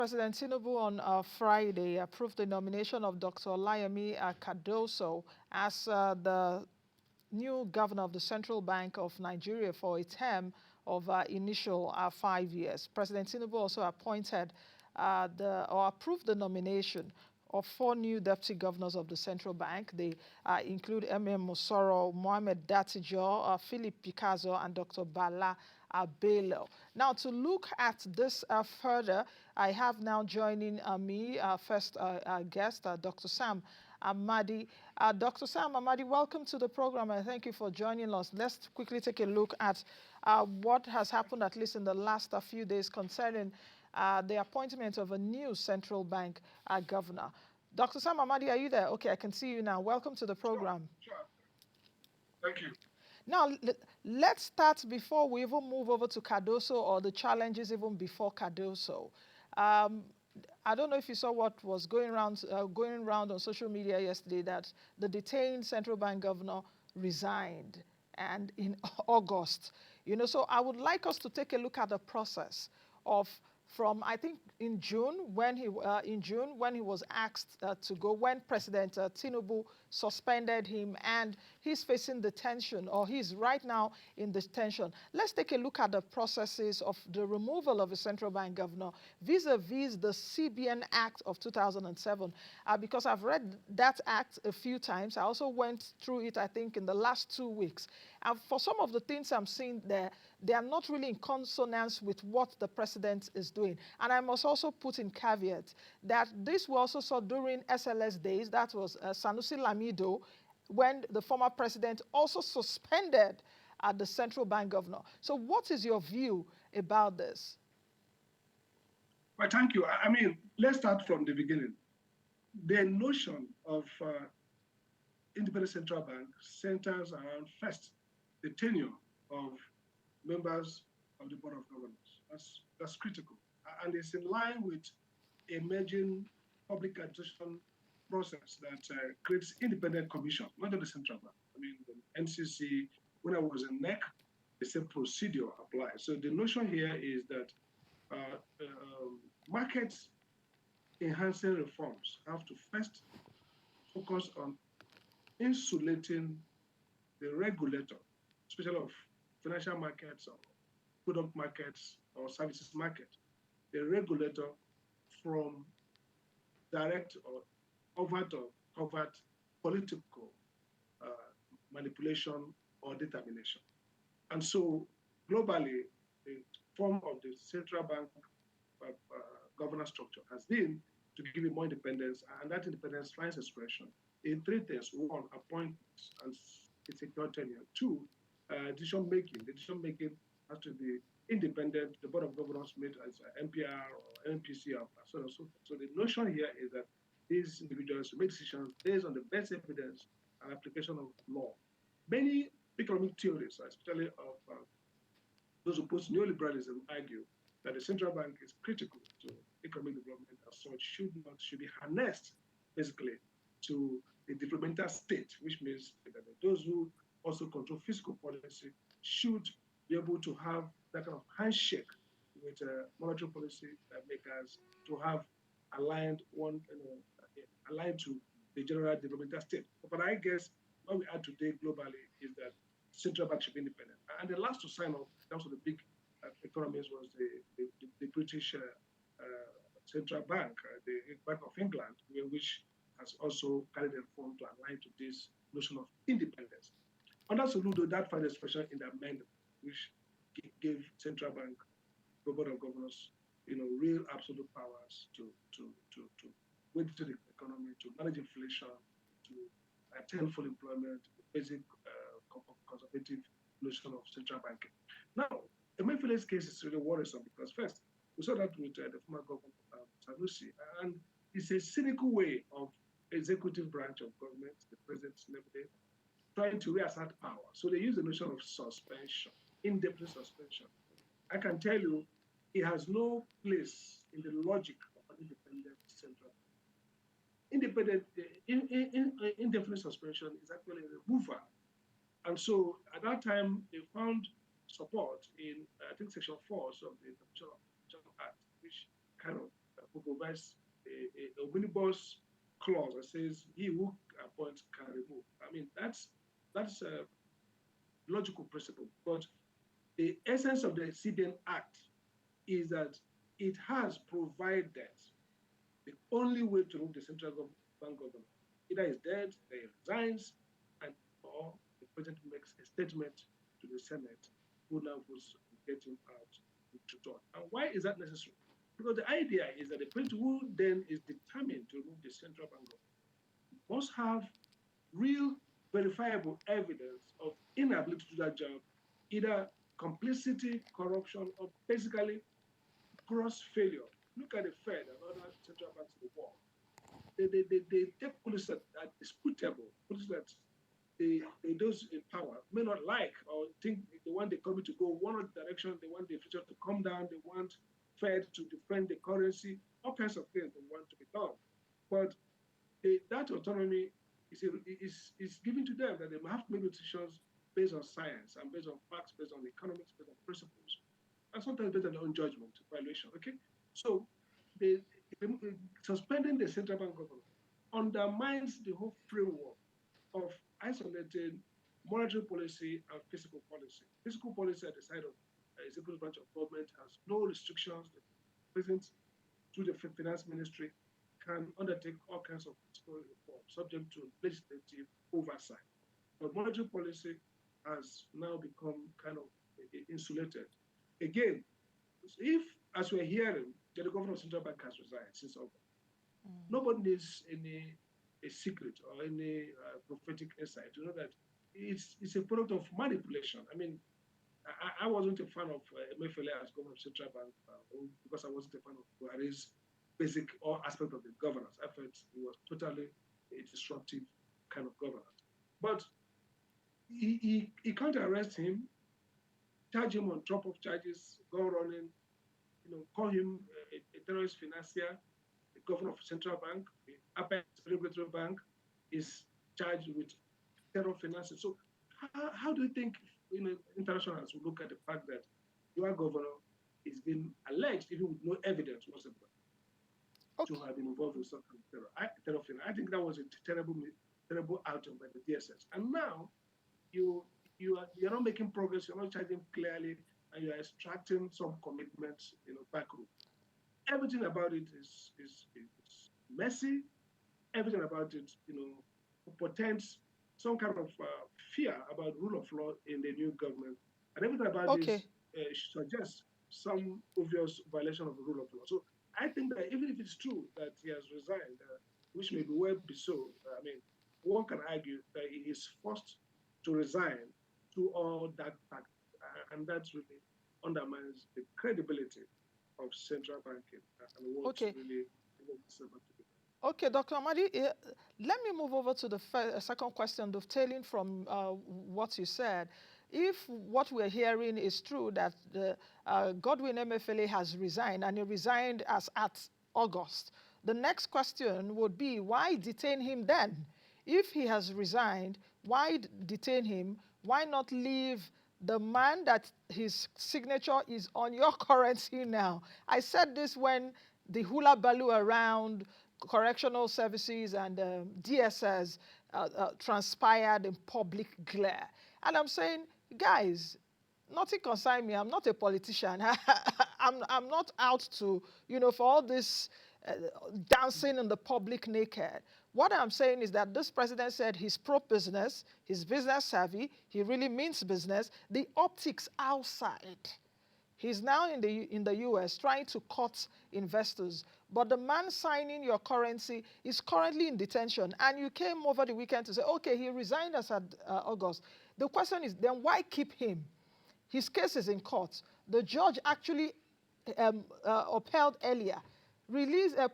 President Tinubu on Friday approved the nomination of Dr. Olayemi Cardoso as the new governor of the Central Bank of Nigeria for a term of initial 5 years. President Tinubu also appointed or approved the nomination of 4 new deputy governors of the central bank. They include M.M. Musoro, Mohamed Datijo, Philip Picazo, and Dr. Bala Bello. Now, to look at this further, I have now joining me, first guest, Dr. Sam Amadi. Dr. Sam Amadi, welcome to the program, and thank you for joining us. Let's quickly take a look at what has happened, at least in the last few days, concerning the appointment of a new central bank governor. Dr. Sam Amadi, are you there? Okay, I can see you now. Welcome to the program. Sure. Thank you. Now, let's start before we even move over to Cardoso or the challenges even before Cardoso. I don't know if you saw what was going around on social media yesterday, that the detained central bank governor resigned, and in August. So I would like us to take a look at the process of from, I think, in June when he was asked to go, when President Tinubu suspended him, and he's facing detention, or he's right now in detention. Let's take a look at the processes of the removal of a central bank governor vis-a-vis the CBN Act of 2007, because I've read that act a few times. I also went through it, I think, in the last 2 weeks. And for some of the things I'm seeing there, they are not really in consonance with what the president is doing. And I must also put in caveat that this we also saw during SLS days. That was Sanusi Lamido, when the former president also suspended the central bank governor. So what is your view about this? Well, thank you. I mean, let's start from the beginning. The notion of independent central bank centers around, first, the tenure of members of the Board of Governors. That's critical. And it's in line with emerging public administration process that creates independent commission, not just the central bank. I mean, the NCC, when I was in NEC, the same procedure applies. So the notion here is that market enhancing reforms have to first focus on insulating the regulator, especially of financial markets or product markets or services market, the regulator from direct or overt or covert political manipulation or determination. And so globally, the form of the central bank governance structure has been to give it more independence, and that independence finds expression in 3 things. 1, appointments and secure tenure. 2, decision making. The decision making has to be independent. The Board of Governors made as NPR or NPC or so on and so forth. So the notion here is that these individuals make decisions based on the best evidence and application of law. Many economic theories, especially of those who oppose neoliberalism, argue that the central bank is critical to economic development as such, should be harnessed basically to the developmental state, which means that those who also control fiscal policy should be able to have that kind of handshake with monetary policy makers to have aligned to the general developmental state. But I guess what we are today globally is that central bank should be independent. And the last to sign off in terms of the big economies was the British central bank, the Bank of England, which has also carried a reform to align to this notion of independence. Under Soludo, that found expression in the amendment, which gave central bank, the Board of Governors, real absolute powers to wade through the economy, to manage inflation, to attain full employment, the basic conservative notion of central banking. Now, Emefiele's case is really worrisome because first, we saw that with the former government Sanusi, and it's a cynical way of executive branch of government, the president's level, trying to reassert power. So they use the notion of suspension, indefinite suspension. I can tell you, it has no place in the logic of an independent central bank. Indefinite suspension is actually a removal. And so at that time, they found support in, I think, Section 4 of the International Act, which kind of provides a omnibus clause that says he who appoints can remove. I mean, that's a logical principle. But the essence of the CBN Act is that it has provided the only way to remove the central bank governor either is dead, he resigns, and or the president makes a statement to the Senate, who now votes to get him out to talk. And why is that necessary? Because the idea is that the president who then is determined to remove the central bank governor must have real verifiable evidence of inability to do that job, either complicity, corruption, or basically gross failure. Look at the Fed and other central banks in the world. They take policies that are disputable, policies that those in power may not like or think they want the economy to go one direction, they want the inflation to come down, they want Fed to defend the currency, all kinds of things they want to be done. But that autonomy is given to them that they have to make decisions based on science and based on facts, based on economics, based on principles, and sometimes based on their own judgment, valuation. Okay, so the, suspending the central bank governor undermines the whole framework of isolating monetary policy and fiscal policy. Fiscal policy at the side of the executive branch of government has no restrictions. The president, through the finance ministry, can undertake all kinds of fiscal reform subject to legislative oversight. But monetary policy has now become kind of insulated. Again, if, as we're hearing, the governor of central bank has resigned since August, nobody needs any a secret or any prophetic insight to know that it's a product of manipulation. I mean, I wasn't a fan of Emefiele as governor of central bank because I wasn't a fan of Buhari's basic or aspect of the governance. I felt it was totally a disruptive kind of governance. But he can't arrest him, charge him on top of charges, go running, call him a terrorist financier. The governor of central bank, the upper regulatory bank, is charged with terror financing. So how do you think internationals will look at the fact that your governor is being alleged, even with no evidence whatsoever, to Okay. have been involved in some kind of terror financing? I think that was a terrible outcome by the DSS. And now you're not making progress. You're not charging clearly, and you're extracting some commitments, backroom. Everything about it is messy. Everything about it, portends some kind of fear about rule of law in the new government, and everything about Okay. this suggests some obvious violation of the rule of law. So I think that even if it's true that he has resigned, which may be well be so, I mean, one can argue that he is forced to resign to all that fact, and that really undermines the credibility of central banking and what Okay. really wants to be. Okay, Dr. Amadi, let me move over to the second question, dovetailing from what you said. If what we're hearing is true, that Godwin Emefiele has resigned, and he resigned as at August, the next question would be, why detain him then? If he has resigned, why detain him? Why not leave the man that his signature is on your currency now? I said this when the hula baloo around correctional services and DSS transpired in public glare. And I'm saying, guys, nothing concerns me. I'm not a politician. I'm not out to, for all this dancing in the public naked. What I'm saying is that this president said he's pro-business, he's business savvy, he really means business. The optics outside. He's now in the US trying to cut investors. But the man signing your currency is currently in detention. And you came over the weekend to say, okay, he resigned as of August. The question is, then why keep him? His case is in court. The judge actually upheld earlier.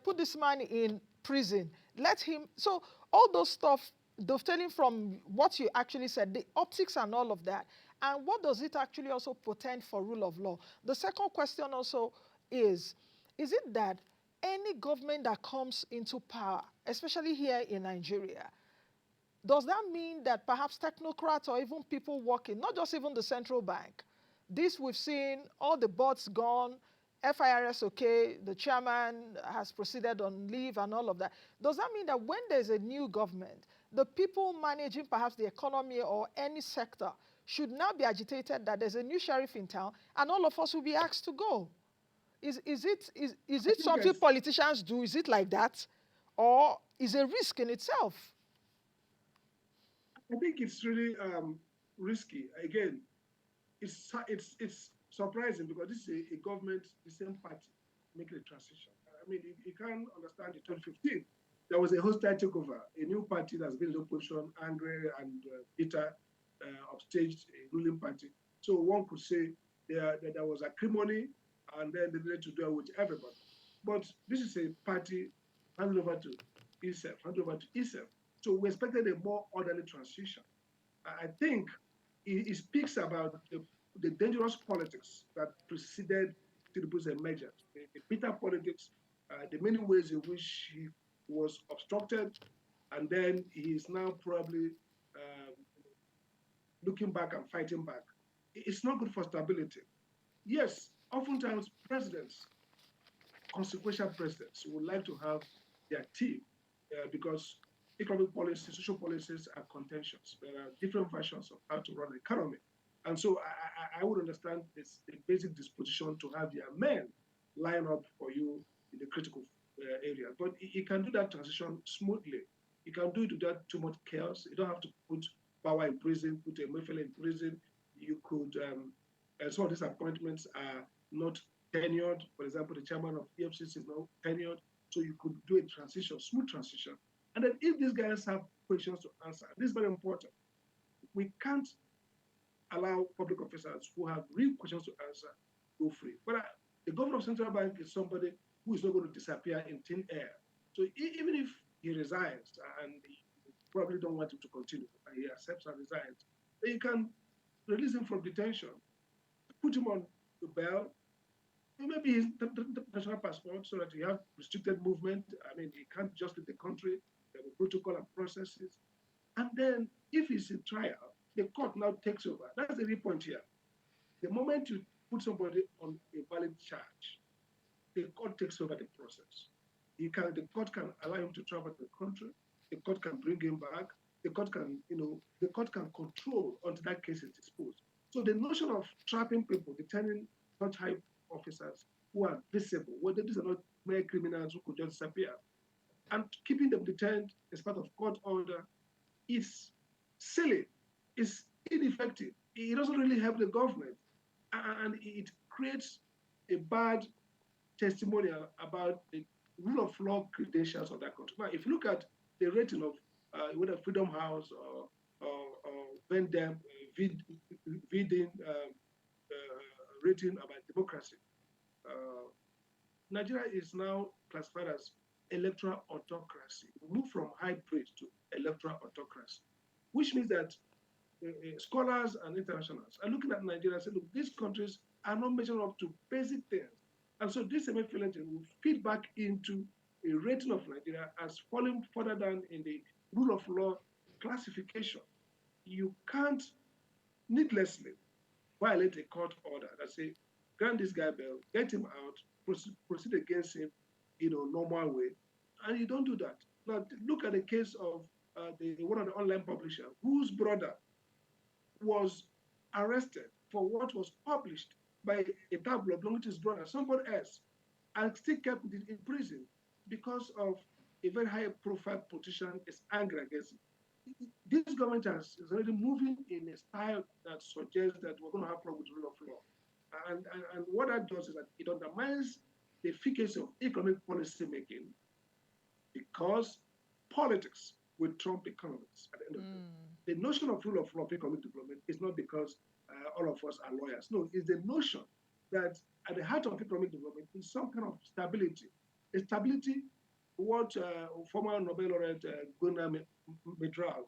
Put this man in prison. Let him. So all those stuff, dovetailing from what you actually said, the optics and all of that. And what does it actually also portend for rule of law? The second question also is it that any government that comes into power, especially here in Nigeria, does that mean that perhaps technocrats or even people working, not just even the central bank, this we've seen, all the bots gone, FIRS, okay, the chairman has proceeded on leave and all of that. Does that mean that when there's a new government, the people managing perhaps the economy or any sector should now be agitated that there's a new sheriff in town and all of us will be asked to go? Is I it think something it's politicians do? Is it like that? Or is a risk in itself? I think it's really risky. Again, it's surprising because this is a government, the same party making a transition. I mean, you can't understand in 2015 there was a hostile takeover, a new party that's been in opposition, angry and bitter, upstaged a ruling party. So one could say that there was acrimony, and then they needed to deal with everybody. But this is a party handed over to itself, handed over to itself. So we expected a more orderly transition. I think it speaks about the dangerous politics that preceded Tinubu's emergence, the bitter politics, the many ways in which he was obstructed, and then he is now probably um, looking back and fighting back. It's not good for stability. Yes, oftentimes presidents, consequential presidents, would like to have their team because economic policies, social policies are contentious. There are different versions of how to run the economy. And so I would understand this the basic disposition to have their men line up for you in the critical areas. But you can do that transition smoothly. You can do it without too much chaos. You don't have to put power in prison, put a Mayfield in prison. You could, some of these appointments are not tenured. For example, the chairman of EFCC is now tenured. So you could do a transition, smooth transition. And then if these guys have questions to answer, this is very important. We can't allow public officers who have real questions to answer go free. But the governor of central bank is somebody who is not going to disappear in thin air. So even if he resigns and he probably don't want him to continue, and he accepts and resigns, then you can release him from detention, put him on the bail, maybe his national passport so that you have restricted movement. I mean, he can't just leave the country. There are protocol and processes. And then if he's in trial, the court now takes over. That's the real point here. The moment you put somebody on a valid charge, the court takes over the process. The court can allow him to travel to the country. The court can bring him back. The court can control until that case is disposed. So the notion of trapping people, detaining such high officers who are visible, whether these are not mere criminals who could just disappear, and keeping them detained as part of court order is silly, it's ineffective. It doesn't really help the government, and it creates a bad testimonial about the rule of law credentials of that country. Now, if you look at the rating of whether Freedom House or Vendem, Vidin rating about democracy, uh, Nigeria is now classified as electoral autocracy. We move from hybrid to electoral autocracy, which means that scholars and internationals are looking at Nigeria and saying, look, these countries are not measuring up to basic things. And so this semi-final will feed back into a rating of Nigeria as falling further down in the rule of law classification. You can't needlessly violate a court order that say, grant this guy bail, get him out, proceed against him in a normal way. And you don't do that. Now, look at the case of one of the online publishers whose brother was arrested for what was published by a tabloid belonging to his brother, somebody else, and still kept in prison because of a very high profile politician is angry against him. This government is already moving in a style that suggests that we're going to have problems with the rule of law. And what that does is that it undermines the efficacy of economic policy making because politics will trump economics at the end of the day. The notion of rule of law economic development is not because all of us are lawyers. No, it's the notion that at the heart of economic development is some kind of stability. A stability, what former Nobel laureate Gunnar Medral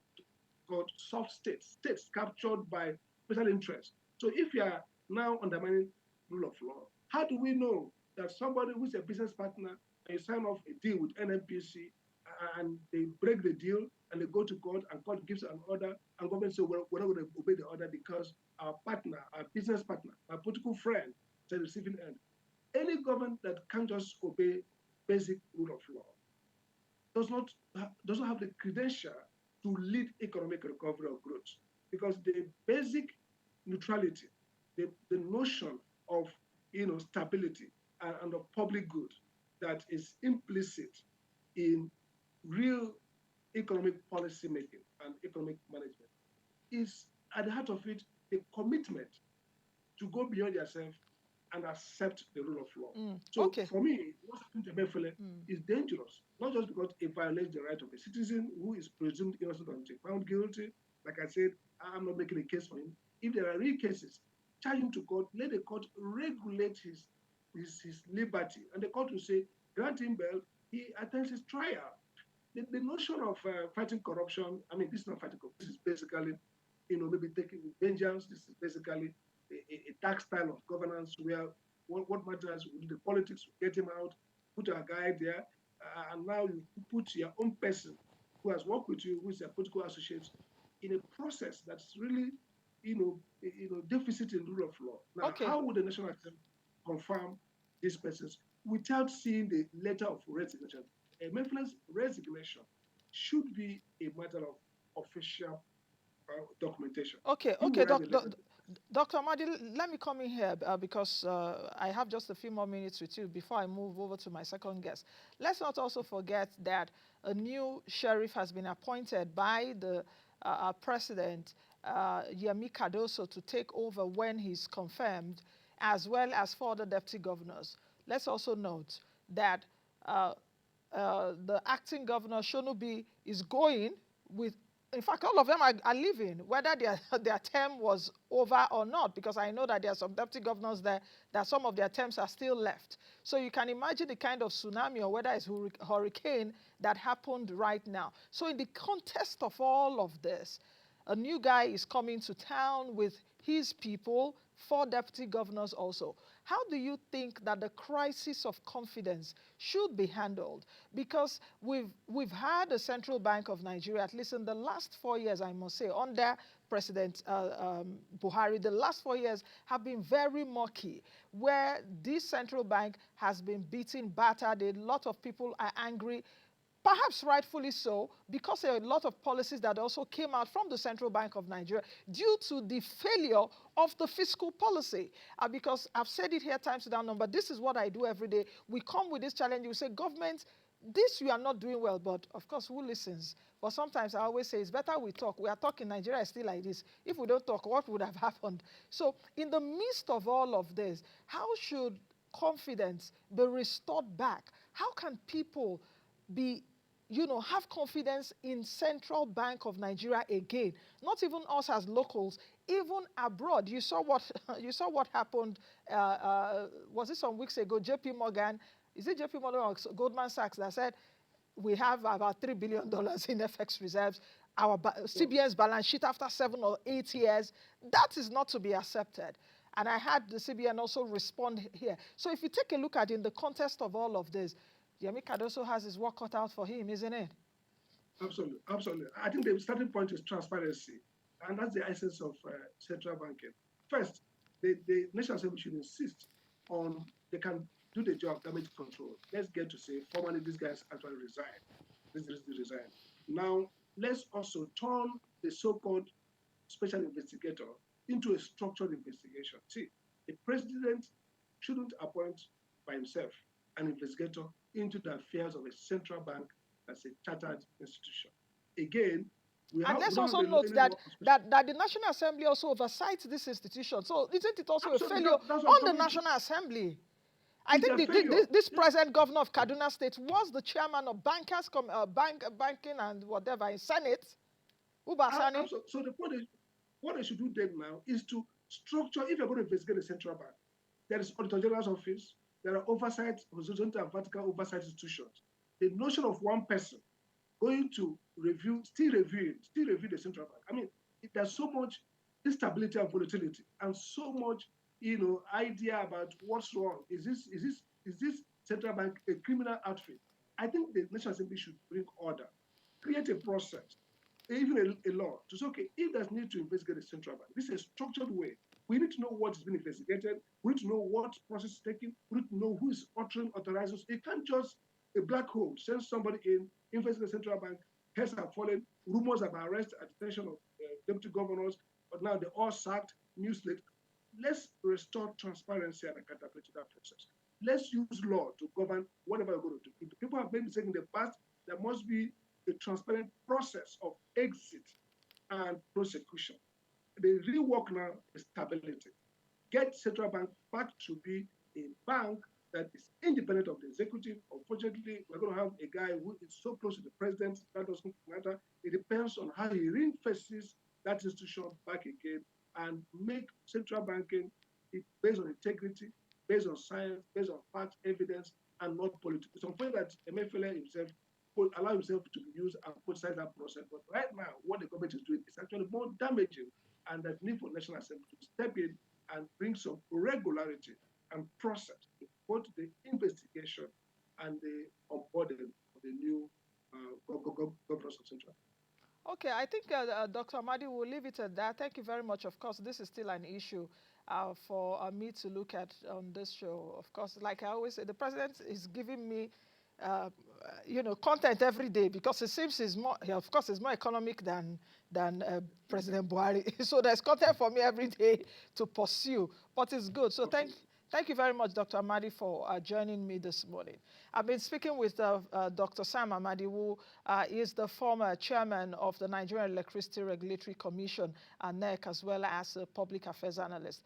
called soft states, states captured by special interests. So if you are now undermining rule of law, how do we know that somebody who's a business partner and you sign off a deal with NNPC and they break the deal and they go to court and court gives an order and government says, well, we're not going to obey the order because our partner, our business partner, our political friend is a receiving end. Any government that can't just obey basic rule of law doesn't have the credential to lead economic recovery or growth, because the basic neutrality, the notion of stability and of public good that is implicit in real economic policy making and economic management is at the heart of it the commitment to go beyond yourself and accept the rule of law. So Okay. for me, what's happened to Mefele is dangerous, not just because it violates the right of a citizen who is presumed innocent until found guilty. Like I said, I'm not making a case for him. If there are real cases, charge him to court, let the court regulate his liberty. And the court will say, grant him bail, he attends his trial. The notion of fighting corruption, I mean, this is not fighting corruption. This is basically, maybe taking vengeance. This is basically a dark style of governance where what matters, we do the politics, we get him out, put a guy there, and now you put your own person who has worked with you, who is a political associate, in a process that's really, deficit in rule of law. Now, Okay. how would the National Assembly confirm these persons without seeing the letter of resignation? A Memphi's resignation should be a matter of official documentation. Okay, You okay, will have a letter. Dr. Amadi, let me come in here because I have just a few more minutes with you before I move over to my second guest. Let's not also forget that a new sheriff has been appointed by the president, Yemi Cardoso, to take over when he's confirmed, as well as 4 other deputy governors. Let's also note that uh, the acting governor, Shonubi, is going with, in fact, all of them are leaving, whether their term was over or not, because I know that there are some deputy governors there that some of their terms are still left. So you can imagine the kind of tsunami or whether it's hurricane that happened right now. So in the context of all of this, a new guy is coming to town with his people, 4 deputy governors also. How do you think that the crisis of confidence should be handled? Because we've had a Central Bank of Nigeria, at least in the last 4 years, I must say, under President Buhari, the last 4 years have been very murky, where this central bank has been beaten, battered. A lot of people are angry, perhaps rightfully so, because there are a lot of policies that also came out from the Central Bank of Nigeria due to the failure of the fiscal policy. Because I've said it here times without number, this is what I do every day. We come with this challenge, you say, government, this you are not doing well, but of course, who listens? But sometimes I always say, it's better we talk. We are talking, Nigeria is still like this. If we don't talk, what would have happened? So in the midst of all of this, how should confidence be restored back? How can people be, have confidence in Central Bank of Nigeria again? Not even us as locals, even abroad. You saw what you saw what happened. Was it some weeks ago? J.P. Morgan, is it J.P. Morgan or Goldman Sachs that said we have about $3 billion in FX reserves? Our CBN's balance sheet after 7 or 8 years, that is not to be accepted. And I had the CBN also respond here. So if you take a look at it in the context of all of this, Yemi Cardoso has his work cut out for him, isn't it? Absolutely, absolutely. I think the starting point is transparency, and that's the essence of central banking. First, the National Assembly should insist on they can do the job damage control. Let's get to say formally these guys actually resign. This is the resign. Now let's also turn the so-called special investigator into a structured investigation. See, the president shouldn't appoint by himself an investigator into the affairs of a central bank that's a chartered institution. Again, And we let's don't have also note any that, law. that the National Assembly also oversights this institution. So isn't it also a Absolutely, failure that's what I'm on the coming to. National Assembly? I It's think a failure. this present governor of Kaduna State was the chairman of banking and whatever in Senate, Ubasani. Absolutely. So the point is, what they should do then now is to structure, if you're going to investigate the central bank, there is Auditor General's office, there are oversight, horizontal and vertical oversight institutions. The notion of one person going to still review the central bank. I mean, there's so much instability and volatility, and so much, idea about what's wrong. Is this central bank a criminal outfit? I think the National Assembly should bring order, create a process, even a law to say, okay, if there's need to investigate the central bank, this is a structured way. We need to know what is being investigated. We need to know what process is taking. We need to know who is authorizing. It can't just a black hole send somebody in, invest in the central bank, heads have fallen, rumors about arrest and detention of deputy governors, but now they're all sacked, new slate. Let's restore transparency and accountability to that process. Let's use law to govern whatever we're going to do. If the people have made mistakes in the past, there must be a transparent process of exit and prosecution. The real work now is stability. Get central bank back to be a bank that is independent of the executive. Unfortunately, we're going to have a guy who is so close to the president, that doesn't matter. It depends on how he reinforces that institution back again and make central banking based on integrity, based on science, based on facts, evidence, and not politics. It's unfair that Emefiele himself could allow himself to be used and politicize that process. But right now, what the government is doing is actually more damaging, and there's need for National Assembly to step in and bring some regularity and process in both the investigation and the onboarding of the new governors of Central. Okay, I think Dr. Amadi will leave it at that. Thank you very much. Of course, this is still an issue for me to look at on this show. Of course, like I always say, the president is giving me, uh, content every day because it seems he's more, of course, he's more economic than President Buhari. So there's content for me every day to pursue, but it's good. So thank you very much, Dr. Amadi, for joining me this morning. I've been speaking with Dr. Sam Amadi, who is the former chairman of the Nigerian Electricity Regulatory Commission, NEC, as well as a public affairs analyst.